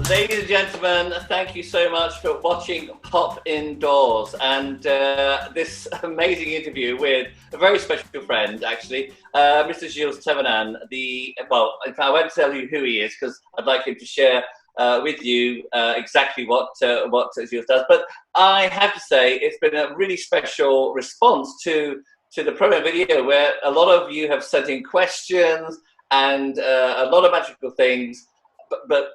Ladies and gentlemen, thank you so much for watching Pop Indoors and this amazing interview with a very special friend, actually, Mr. Gilles Thévenin. Well, in fact, I won't tell you who he is because I'd like him to share with you exactly what Gilles does. But I have to say, it's been a really special response to the program video where a lot of you have sent in questions and a lot of magical things. But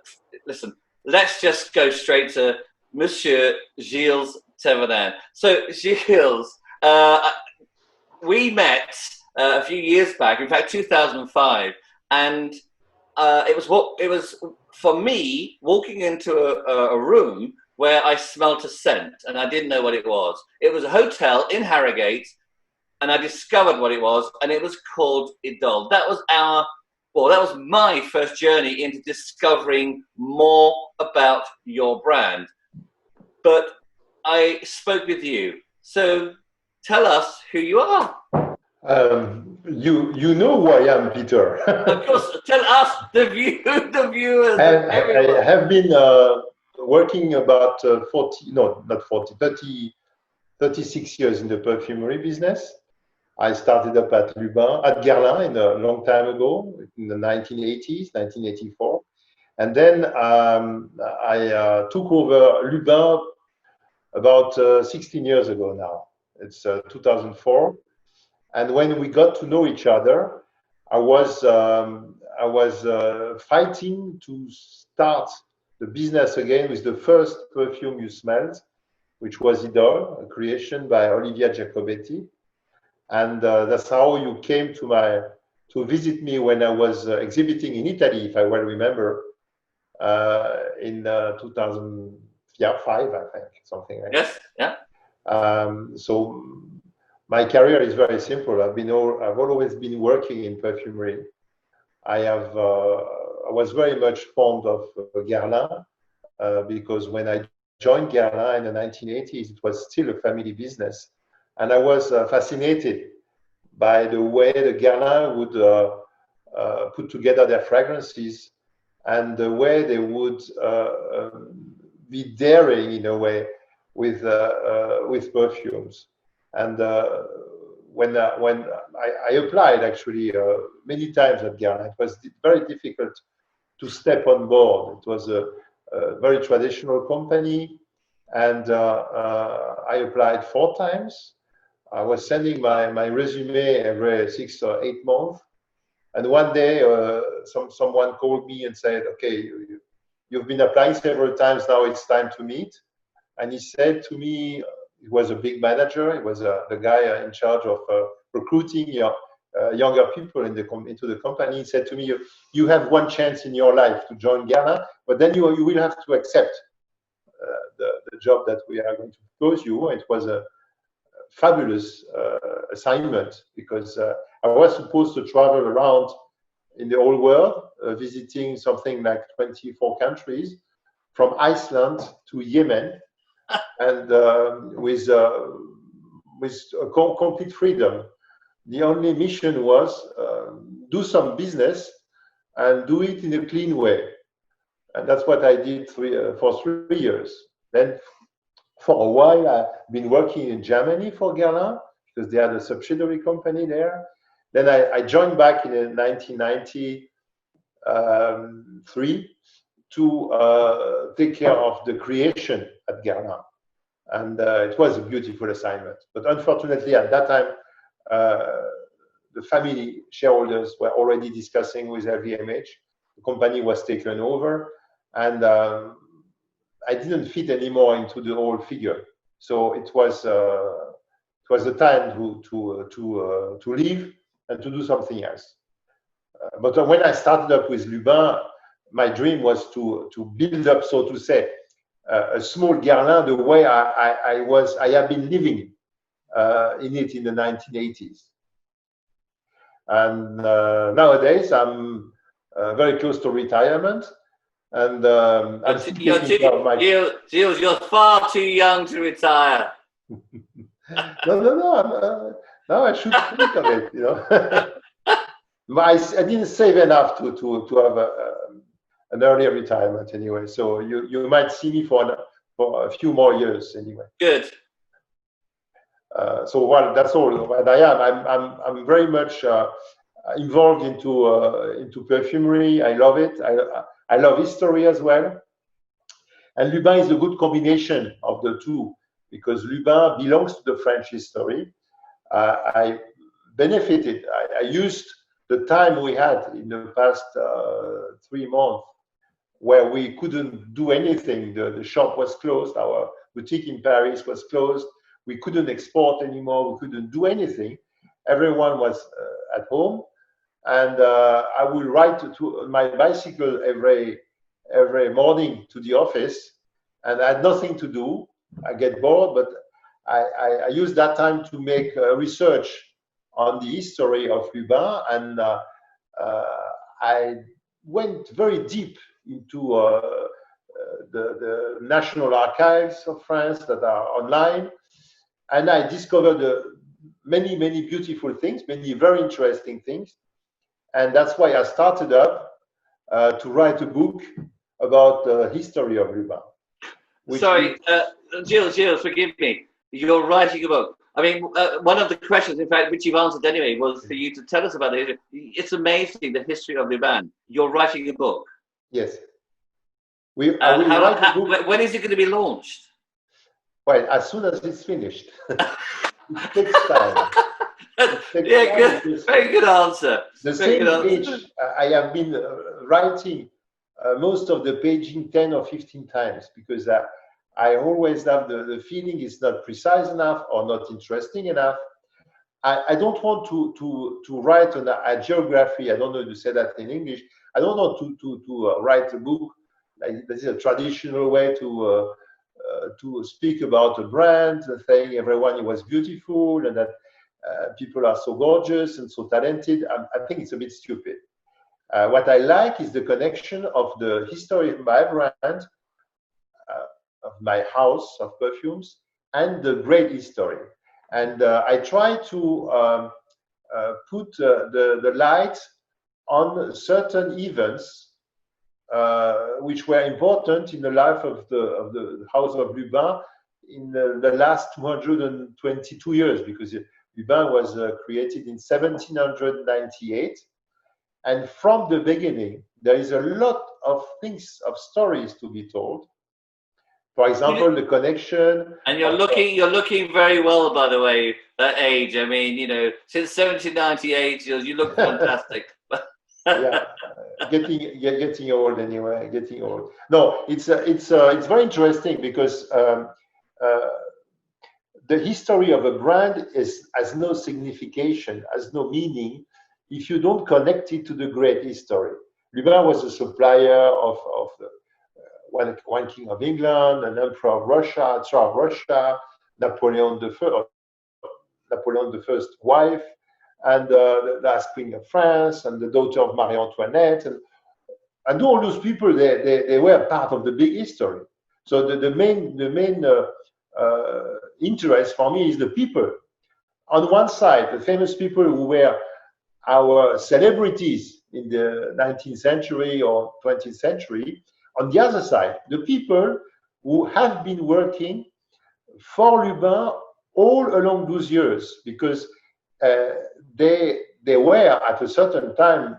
listen, let's just go straight to Monsieur Gilles Thévenin. So, Gilles, we met a few years back, in fact, 2005, and it was for me walking into a room where I smelt a scent, and I didn't know what it was. It was a hotel in Harrogate, and I discovered what it was, and it was called Idole. That was my first journey into discovering more about your brand. But I spoke with you. So tell us who you are. You know who I am, Peter. Of course, tell us, the viewers. I have been working about 36 years in the perfumery business. I started up at Lubin, at Guerlain a long time ago, in the 1980s, 1984. And then I took over Lubin about 16 years ago now. It's 2004. And when we got to know each other, I was fighting to start the business again with the first perfume you smelled, which was Idole, a creation by Olivia Jacobetti. And that's how you came to visit me when I was exhibiting in Italy, if I well remember, in 2005, I think, something like that. Yes, yeah. So my career is very simple. I've always been working in perfumery. I was very much fond of Guerlain because when I joined Guerlain in the 1980s, it was still a family business. And I was fascinated by the way the Guerlain would put together their fragrances and the way they would be daring in a way with perfumes. And when I applied actually many times at Guerlain, it was very difficult to step on board. It was a very traditional company, and I applied 4 times. I was sending my resume every 6 or 8 months. And one day, someone called me and said, okay, you've been applying several times, now it's time to meet. And he said to me, he was a big manager, he was the guy in charge of recruiting younger people into the company. He said to me, you have one chance in your life to join Guerlain, but then you will have to accept the job that we are going to propose you. It was a fabulous assignment because I was supposed to travel around in the whole world, visiting something like 24 countries, from Iceland to Yemen, and with complete freedom. The only mission was do some business and do it in a clean way. And that's what I did for 3 years. Then for a while, I've been working in Germany for Guerlain because they had a subsidiary company there. Then I joined back in 1993 to take care of the creation at Guerlain. And it was a beautiful assignment. But unfortunately, at that time, the family shareholders were already discussing with LVMH. The company was taken over, and I didn't fit anymore into the whole figure. So it was the time to leave and to do something else. But when I started up with Lubin, my dream was to build up, so to say, a small Guerlain the way I have been living in it in the 1980s. And nowadays I'm very close to retirement, and I'm still taking care of my... Gilles, you're far too young to retire. No, I should think of it, I didn't save enough to have an early retirement anyway. So you might see me for a few more years anyway. Good. So well, that's all what I am. I'm very much involved into perfumery. I love it. I love history as well. And Lubin is a good combination of the two because Lubin belongs to the French history. I benefited. I used the time we had in the past 3 months where we couldn't do anything. The shop was closed. Our boutique in Paris was closed. We couldn't export anymore. We couldn't do anything. Everyone was at home. And I will ride to my bicycle every morning to the office. And I had nothing to do. I get bored, but I use that time to make research on the history of Lubin. And I went very deep into the National Archives of France that are online. And I discovered many, many beautiful things, many very interesting things. And that's why I started up to write a book about the history of Lubin. Sorry, Gilles, forgive me. You're writing a book. I mean, one of the questions, in fact, which you've answered anyway, was for you to tell us about it. It's amazing, the history of Lubin. You're writing a book. Yes. When is it going to be launched? Well, as soon as it's finished. It takes time. Very good answer. The same page, I have been writing most of the paging 10 or 15 times because I always have the feeling it's not precise enough or not interesting enough. I don't want to write on a geography. I don't know how to say that in English. I don't want to write a book like this is a traditional way to speak about a brand, saying everyone was beautiful and that people are so gorgeous and so talented. I think it's a bit stupid. What I like is the connection of the history of my brand, of my house of perfumes, and the great history. And I try to put the light on certain events which were important in the life of the House of Lubin in the last 222 years, because Lubin was created in 1798. And from the beginning, there is a lot of things, of stories to be told. For example, the connection. And you're looking very well, by the way, that age. I mean, you know, since 1798, you look fantastic. Yeah, getting old anyway. Getting old. No, it's very interesting because the history of a brand has no signification, has no meaning if you don't connect it to the great history. Lubin was a supplier of one king of England, an emperor of Russia, Tsar of Russia, Napoleon I's wife, and the last queen of France, and the daughter of Marie Antoinette, and all those people, they were part of the big history. So the main interest for me is the people. On one side, the famous people who were our celebrities in the 19th century or 20th century. On the other side, the people who have been working for Lubin all along those years, because they were at a certain time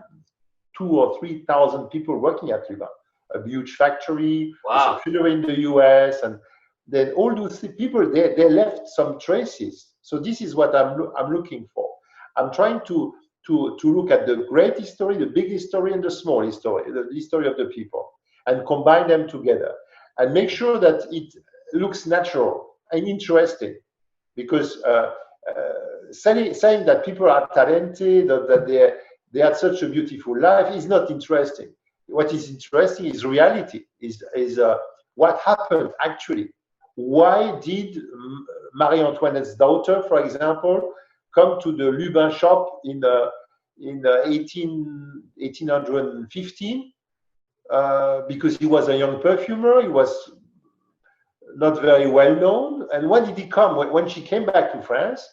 2,000 or 3,000 people working at Lubin, a huge factory, a subsidiary in the US, and then all those people they left some traces. So this is what I'm looking for. I'm trying to look at the great history, the big history, and the small history, the history of the people, and combine them together and make sure that it looks natural and interesting. Because saying that people are talented or that they had such a beautiful life is not interesting. What is interesting is reality, is what happened actually. Why did Marie Antoinette's daughter, for example, come to the Lubin shop in 1815? Because he was a young perfumer, he was not very well known. And when did he come? When she came back to France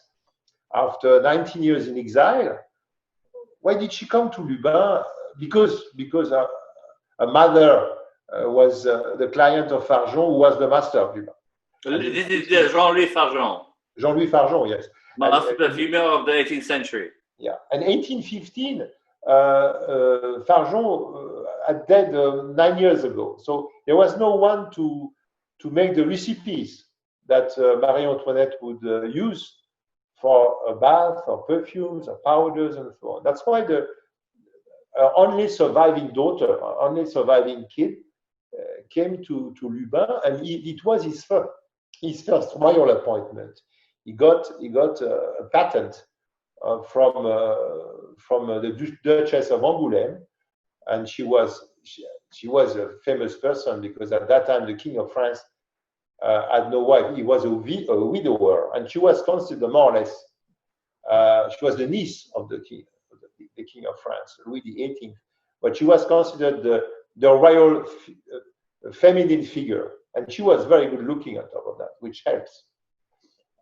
after 19 years in exile, why did she come to Lubin? Because a mother was the client of Fargon, who was the master of Lubin. This is Jean-Louis Fargon. Jean-Louis Fargon, yes. Master perfumer of the 18th century. Yeah, in 1815, Fargon had died 9 years ago. So there was no one to make the recipes that Marie Antoinette would use for a bath or perfumes or powders and so on. That's why the only surviving daughter, only surviving kid came to Lubin, and it was his first royal appointment. He got a patent from the Duchess of Angoulême, and she was a famous person because at that time the King of France had no wife. He was a widower, and she was considered more or less. She was the niece of the King of France, Louis XVIII, but she was considered the royal feminine figure, and she was very good looking on top of that, which helps.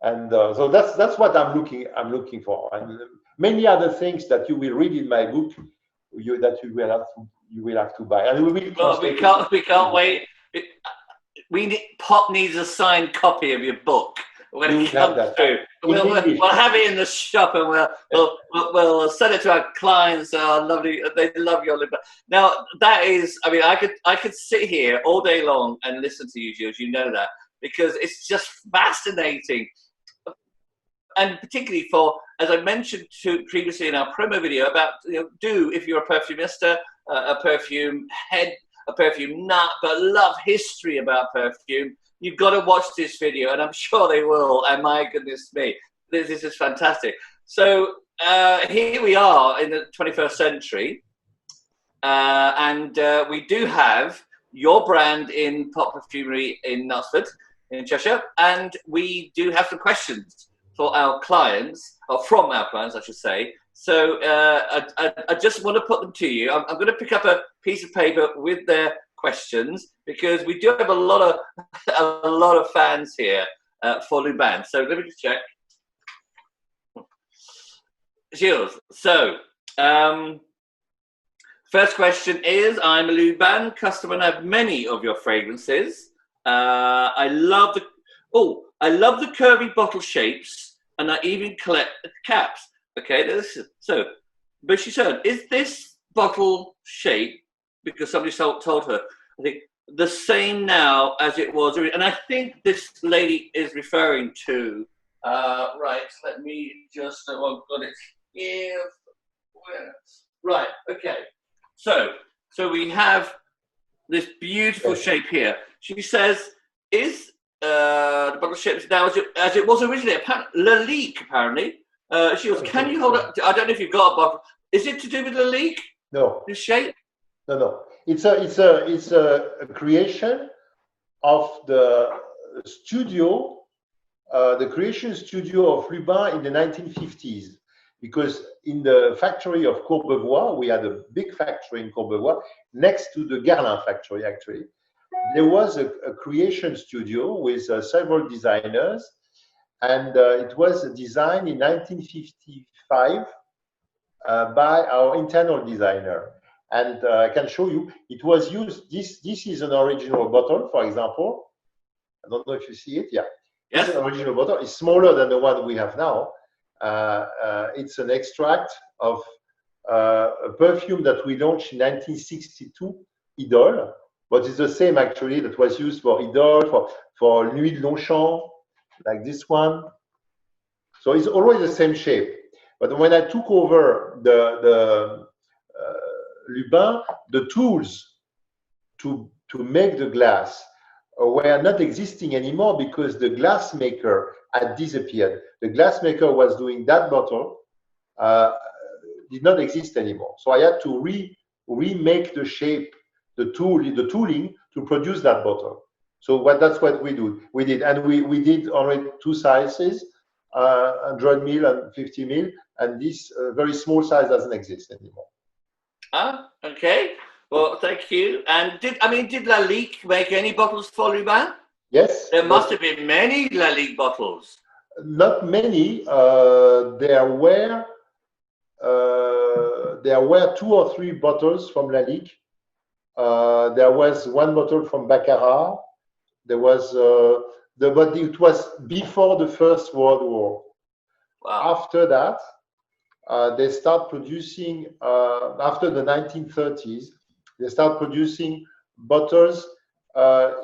And so that's what I'm looking for, and many other things that you will read in my book, that you will have to buy, and we will. Well, we can't wait. Pop needs a signed copy of your book when it comes through. We'll have it in the shop, and we'll send it to our clients. Lovely, they love your Lubin. Now that is, I mean, I could sit here all day long and listen to you, Gilles. You know that, because it's just fascinating. And particularly for, as I mentioned previously in our promo video, about if you're a perfumista, a perfume head, a perfume nut, but love history about perfume, you've got to watch this video, and I'm sure they will. And my goodness me, this is fantastic. So here we are in the 21st century, and we do have your brand in Pop Perfumery in Knutsford, in Cheshire, and we do have some questions for our clients, or from our clients, I should say. So I just want to put them to you. I'm going to pick up a piece of paper with their questions, because we do have a lot of fans here for Lubin. So let me just check. Gilles, so first question is, I'm a Lubin customer and have many of your fragrances. I love the curvy bottle shapes, and I even collect caps. Okay, so, but she said, is this bottle shape, because somebody told her, I think, the same now as it was? And I think this lady is referring to, right, let me just, I've got it here. Right, okay. So we have this beautiful shape here. She says, is the bottle shape now as it was originally? Lalique, apparently. She goes, can you hold up? I don't know if you've got a bottle. Is it to do with Lalique? No. This shape? No. It's a creation of the studio, the creation studio of Lubin in the 1950s. Because in the factory of Courbevoie, we had a big factory in Courbevoie next to the Guerlain factory. Actually, there was a creation studio with several designers. And it was designed in 1955 by our internal designer. And I can show you, it was used, this is an original bottle, for example. I don't know if you see it, yeah. Yes. It's an original bottle, it's smaller than the one we have now. It's an extract of a perfume that we launched in 1962, Idole. But it's the same actually that was used for Idole, for Nuit de Longchamp, like this one. So it's always the same shape. But when I took over the Lubin, the tools to make the glass were not existing anymore, because the glass maker had disappeared. The glass maker was doing that bottle, did not exist anymore. So I had to remake the shape, the tooling to produce that bottle. So that's what we did, and we did already two sizes, 100 ml and 50 ml, and this very small size doesn't exist anymore. Ah, okay. Well, thank you. And did Lalique make any bottles for Lubin? Yes. There must have been many Lalique bottles. Not many. There were 2 or 3 bottles from Lalique, There was one bottle from Baccarat. There was but it was before the First World War. Wow. After that, they start producing, after the 1930s, they start producing bottles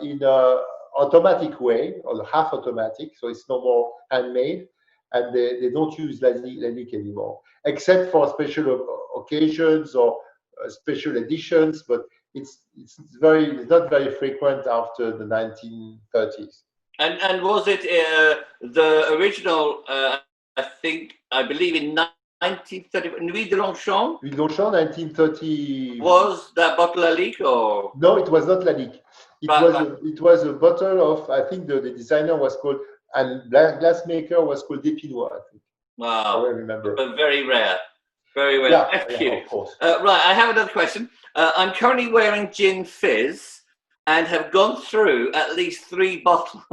in a automatic way, or half automatic, so it's no more handmade, and they don't use lalique anymore, except for special occasions or special editions, but it's not very frequent after the 1930s. And was it the original? I believe in 1930, Nuit de Longchamp. Nuit de Longchamp, 1930. Was that bottle lalique or? No, it was not lalique. It was a bottle of, I think the designer was called, and glassmaker was called Dépinois, I think. Wow. I remember. But very rare. Very rare. Yeah, Thank you. Of course. Right, I have another question. I'm currently wearing Gin Fizz and have gone through at least 3 bottles.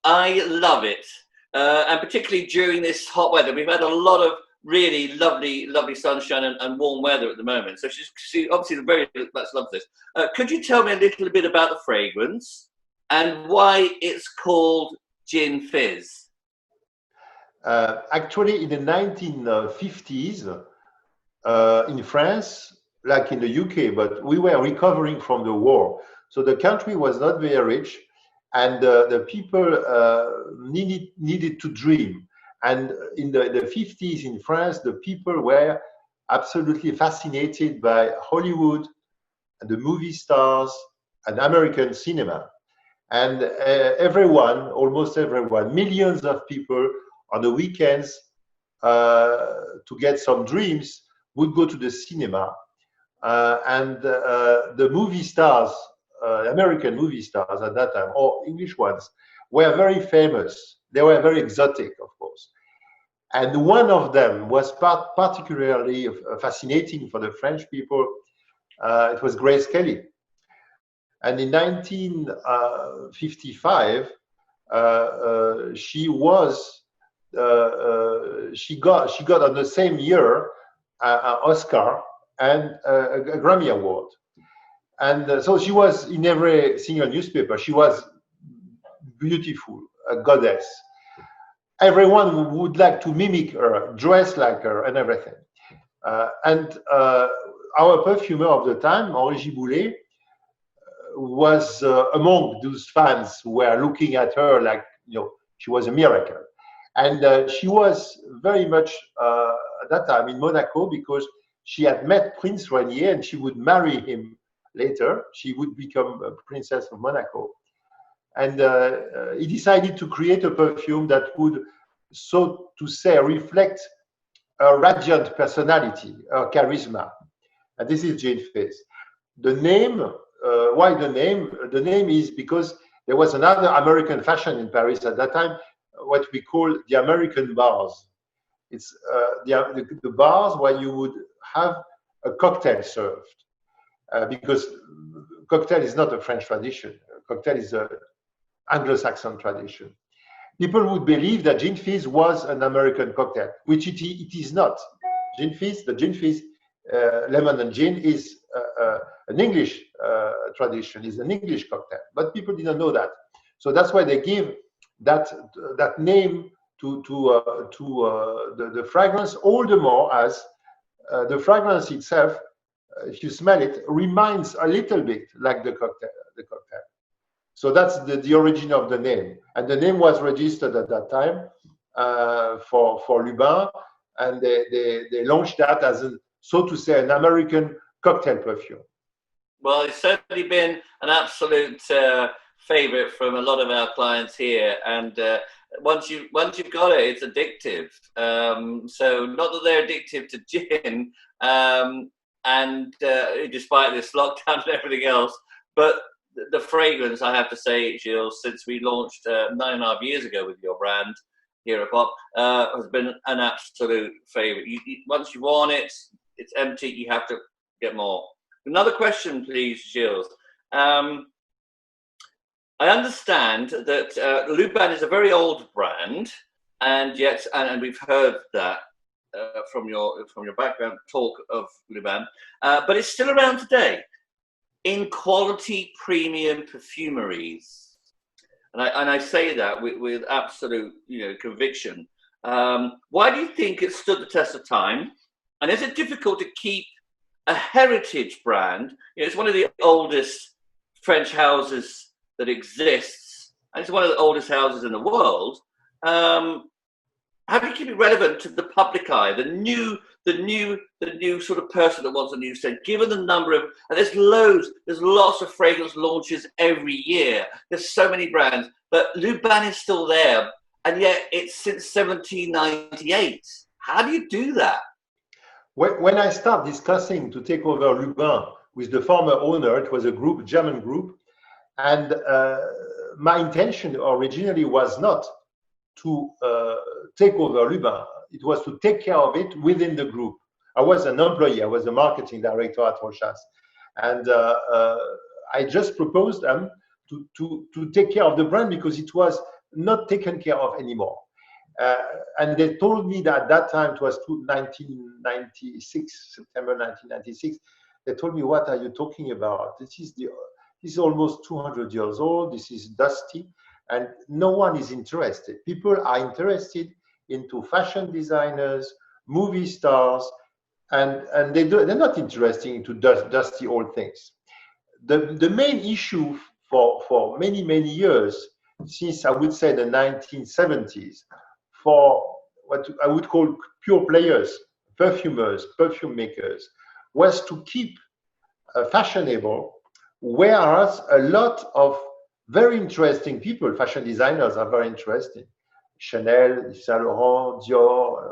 I love it. And particularly during this hot weather. We've had a lot of really lovely sunshine and warm weather at the moment. So she obviously very much loves this. Could you tell me a little bit about the fragrance and why it's called Gin Fizz? Actually, in the 1950s, in France, like in the UK, but we were recovering from the war. So the country was not very rich, and the people needed to dream. And in the 50s in France, the people were absolutely fascinated by Hollywood, and the movie stars, and American cinema. And everyone, almost everyone, millions of people on the weekends to get some dreams would go to the cinema. And the movie stars, American movie stars at that time, or English ones, were very famous. They were very exotic, of course. And one of them was particularly fascinating for the French people. It was Grace Kelly. And in 1955, she got on the same year an Oscar and a Grammy Award. And so she was in every single newspaper. She was beautiful, a goddess. Everyone would like to mimic her, dress like her, and everything. And our perfumer of the time, Henri Giboulet, was among those fans who were looking at her like, she was a miracle. And she was very much at that time in Monaco because she had met Prince Rainier and she would marry him later. She would become a princess of Monaco. And he decided to create a perfume that would, so to say, reflect a radiant personality, a charisma. And this is Gin Fizz. The name, why the name? The name is because there was another American fashion in Paris at that time, what we call the American bars. It's the bars where you would have a cocktail served, because cocktail is not a French tradition. Cocktail is an Anglo-Saxon tradition. People would believe that Gin Fizz was an American cocktail, which it is not. Gin Fizz, the Gin Fizz lemon and gin is an English tradition, is an English cocktail, but people didn't know that. So that's why they give that name to the fragrance, all the more as the fragrance itself, if you smell it, reminds a little bit like the cocktail. So that's the origin of the name, and the name was registered at that time for Lubin, and they launched that as so to say, an American cocktail perfume. Well, it's certainly been an absolute favorite from a lot of our clients here, and once you've got it, it's addictive. So not that they're addictive to gin, and despite this lockdown and everything else, but the fragrance, I have to say, Gilles, since we launched 9.5 years ago with your brand here at Pop, has been an absolute favorite. Once you've worn it, it's empty. You have to get more. Another question, please, Gilles. I understand that Lubin is a very old brand, and yet, and we've heard that, from your background talk of Lubin, but it's still around today in quality premium perfumeries, and I say that with absolute conviction. Why do you think it stood the test of time, and is it difficult to keep a heritage brand? It's one of the oldest French houses that exists, and it's one of the oldest houses in the world. How do you keep it relevant to the public eye, the new sort of person that wants a new scent? Given the number of, and there's lots of fragrance launches every year. There's so many brands, but Lubin is still there, and yet it's since 1798. How do you do that? When I start discussing to take over Lubin with the former owner, it was a group, German group, and my intention originally was not to take over Lubin. It was to take care of it within the group. I was an employee. I was a marketing director at Rochas, and I just proposed them to take care of the brand because it was not taken care of anymore. And they told me that at that time, it was 1996, September 1996. They told me, "What are you talking about? This is almost 200 years old. This is dusty, and no one is interested. People are interested into fashion designers, movie stars, and they're not interested into dusty old things." The main issue for many years, since I would say the 1970s, for what I would call pure players, perfumers, perfume makers, was to keep fashionable, whereas a lot of very interesting people, fashion designers, are very interesting. Chanel, Saint Laurent, Dior,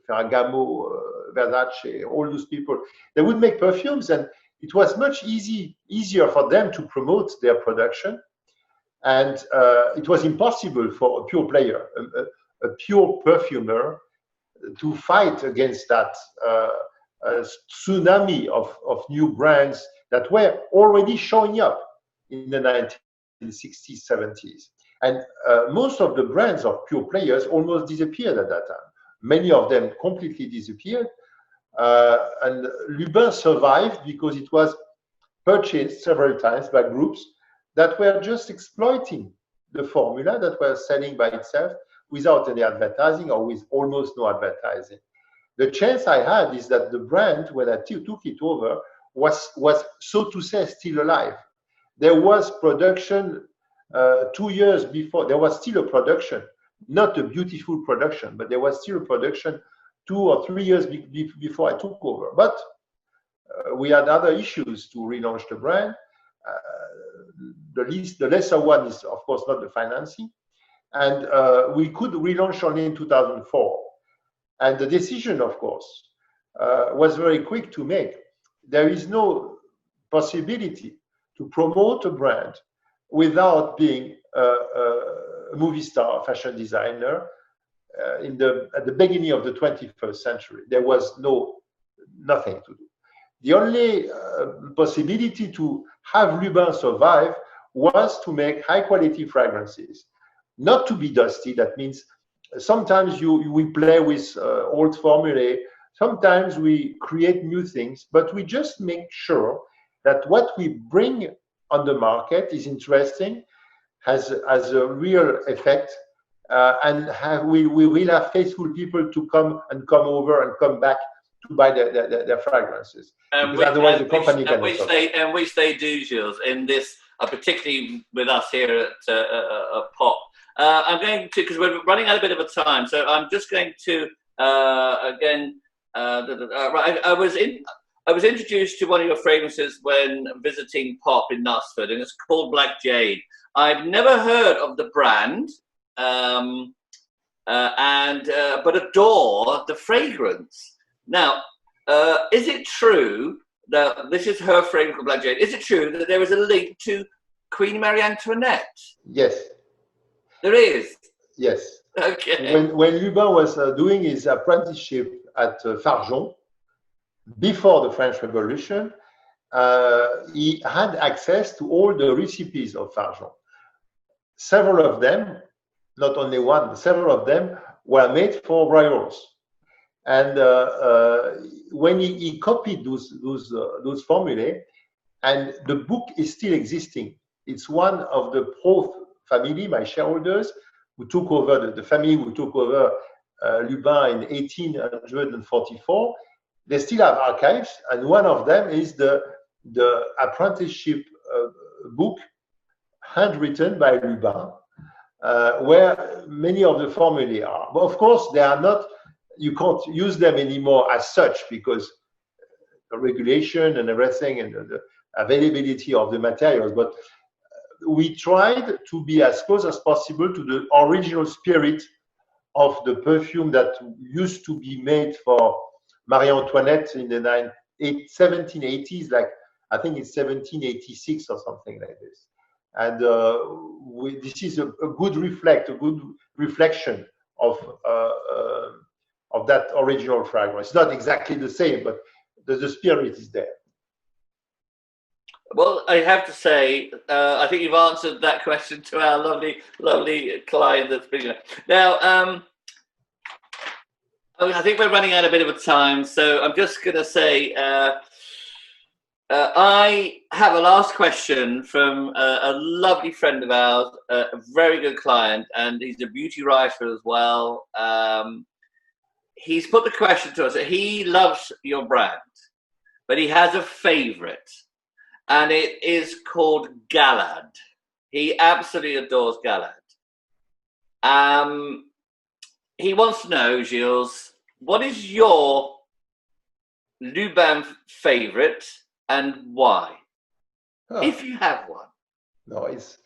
Ferragamo, Versace, all those people, they would make perfumes, and it was much easier for them to promote their production. And it was impossible for a pure player, a pure perfumer, to fight against that tsunami of new brands that were already showing up in the 1960s, 70s. And most of the brands of pure players almost disappeared at that time. Many of them completely disappeared. And Lubin survived because it was purchased several times by groups that were just exploiting the formula, that were selling by itself without any advertising or with almost no advertising. The chance I had is that the brand, when I took it over, was so to say still alive. There was production 2 years before. There was still a production, not a beautiful production, but there was still a production 2 or 3 years before I took over. But we had other issues to relaunch the brand. The lesser one is, of course, not the financing. And we could relaunch only in 2004. And the decision, of course, was very quick to make. There is no possibility to promote a brand without being a movie star, fashion designer. At the beginning of the 21st century, there was nothing to do. The only possibility to have Lubin survive was to make high quality fragrances, not to be dusty. That means sometimes we play with old formulae, sometimes we create new things, but we just make sure that what we bring on the market is interesting, has a real effect, and we will have faithful people to come over and come back to buy their fragrances. Because otherwise the company can and which they do, Gilles, in this, particularly with us here at Pop. I'm going to, because we're running out a bit of a time, so I'm just going to again. I was introduced to one of your fragrances when visiting Pop in Knutsford, and it's called Black Jade. I've never heard of the brand, but adore the fragrance. Now, is it true that this is her fragrance called Black Jade? Is it true that there is a link to Queen Marie Antoinette? Yes. There is? Yes. Okay. When Lubin was doing his apprenticeship at Farjon, before the French Revolution, he had access to all the recipes of Farjon. Several of them, not only one, several of them were made for royals. And when he copied those formulae, and the book is still existing. It's one of the Pro family, my shareholders, who took over, the family who took over Lubin in 1844. They still have archives, and one of them is the apprenticeship book, handwritten by Lubin, where many of the formulae are. But of course, they are not, you can't use them anymore as such, because the regulation and everything and the availability of the materials. But we tried to be as close as possible to the original spirit of the perfume that used to be made for Marie Antoinette in the 1780s, like I think it's 1786 or something like this. And this is a good reflection of that original fragrance. It's not exactly the same, but the spirit is there. Well, I have to say, I think you've answered that question to our lovely client that's been here. Now, I think we're running out a bit of a time, so I'm just going to say, I have a last question from a lovely friend of ours, a very good client, and he's a beauty writer as well. He's put the question to us that he loves your brand, but he has a favorite. And it is called Galad. He absolutely adores Galad. He wants to know, Gilles, what is your Lubin favorite and why? If you have one. No, it's,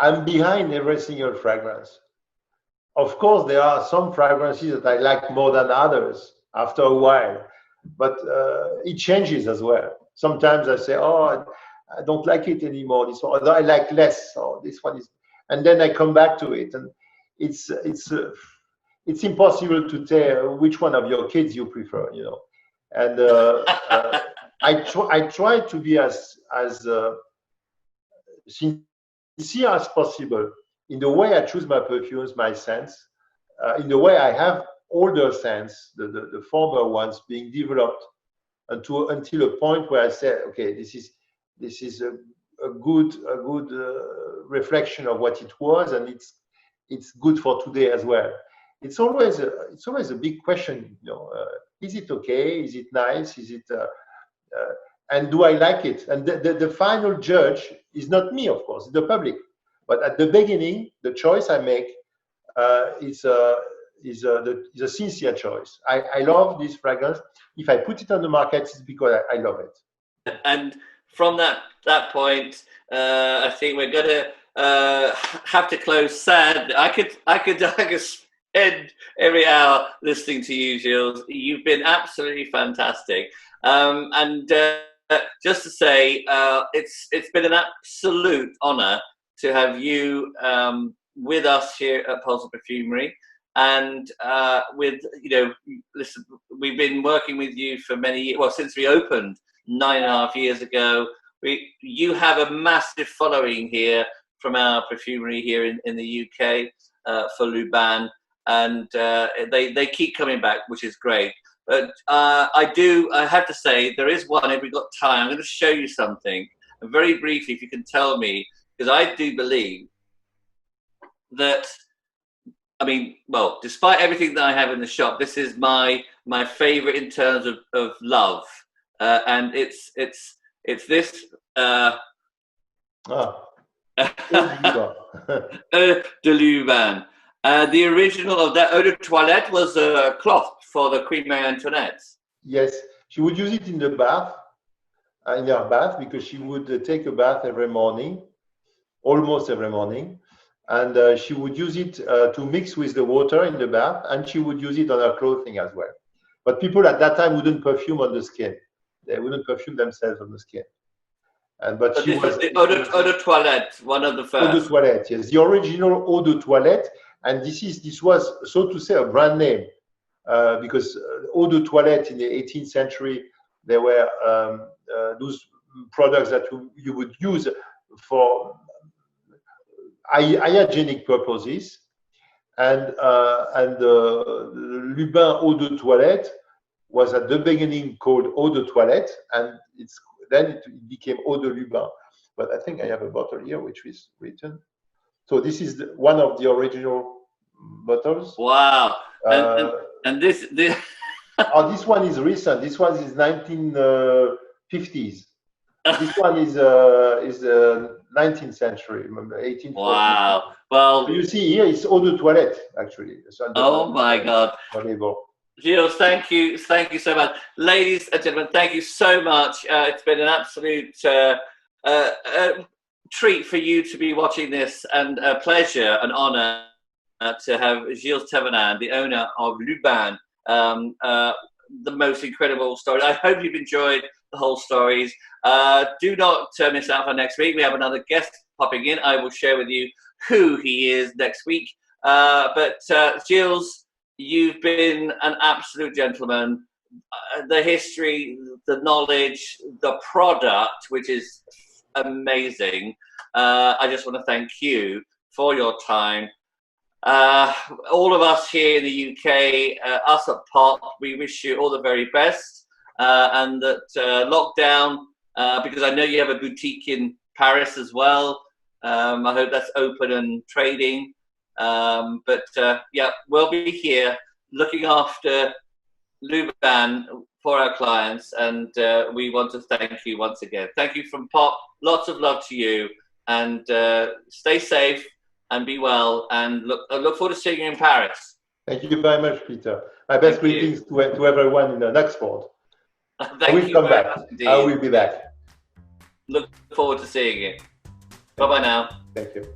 I'm behind every single fragrance. Of course, there are some fragrances that I like more than others after a while, but it changes as well. Sometimes I say, oh, I don't like it anymore. This one, I like less. Or this one is, and then I come back to it, and it's impossible to tell which one of your kids you prefer, And I try to be as sincere as possible in the way I choose my perfumes, my scents, in the way I have older scents, the former ones being developed until a point where I say, okay, this is a good reflection of what it was, and it's good for today as well. It's always a big question, is it okay? Is it nice? Is it and do I like it? And the final judge is not me, of course, it's the public. But at the beginning, the choice I make is a sincere choice. I love this fragrance. If I put it on the market, it's because I love it. And from that point, I think we're going to have to close. Sad. I could spend every hour listening to you, Gilles. You've been absolutely fantastic. And just to say, it's been an absolute honor to have you with us here at Pulsar Perfumery. And listen, we've been working with you for many years. Well, since we opened 9.5 years ago. You have a massive following here from our perfumery here in the UK for Lubin, and they keep coming back, which is great. But I have to say, there is one, if we've got time, I'm going to show you something. And very briefly, if you can tell me, because I do believe that, well, despite everything that I have in the shop, this is my favorite in terms of love. And it's this de Lubin. The original of that eau de toilette was a cloth for the Queen Marie Antoinette. Yes, she would use it in the bath, in her bath, because she would take a bath every morning, almost every morning, and she would use it to mix with the water in the bath, and she would use it on her clothing as well. But people at that time wouldn't perfume on the skin; they wouldn't perfume themselves on the skin. But she was the eau de toilette, one of the first. Eau de toilette, yes, the original eau de toilette, and this was, so to say, a brand name. Because eau de toilette in the 18th century, there were those products that you would use for hygienic purposes. and Lubin Eau de Toilette was at the beginning called Eau de Toilette, and then it became Eau de Lubin. But I think I have a bottle here which is written. So this is one of the original bottles. Wow! And this oh, this one is recent. This one is 1950s. This one is 19th century, remember, 1840s. Wow! Well, so you see here it's Eau de Toilette actually. Oh my God! Label. Gilles, thank you so much, ladies and gentlemen. Thank you so much. It's been an absolute treat for you to be watching this, and a pleasure, an honor to have Gilles Thévenin, the owner of Lubin. The most incredible story. I hope you've enjoyed the whole stories. Do not miss out for next week. We have another guest popping in. I will share with you who he is next week. But Gilles, you've been an absolute gentleman. The history, the knowledge, the product, which is amazing. I just want to thank you for your time. All of us here in the UK, us at Pop, we wish you all the very best, and that lockdown, because I know you have a boutique in Paris as well. I hope that's open and trading. But yeah, we'll be here looking after Lubin for our clients, and we want to thank you once again. Thank you from Pop. Lots of love to you, and stay safe and be well, and look forward to seeing you in Paris. Thank you very much, Peter. My best greetings to everyone in Oxford. I will come back. I will be back. Look forward to seeing you. Bye-bye now. Thank you.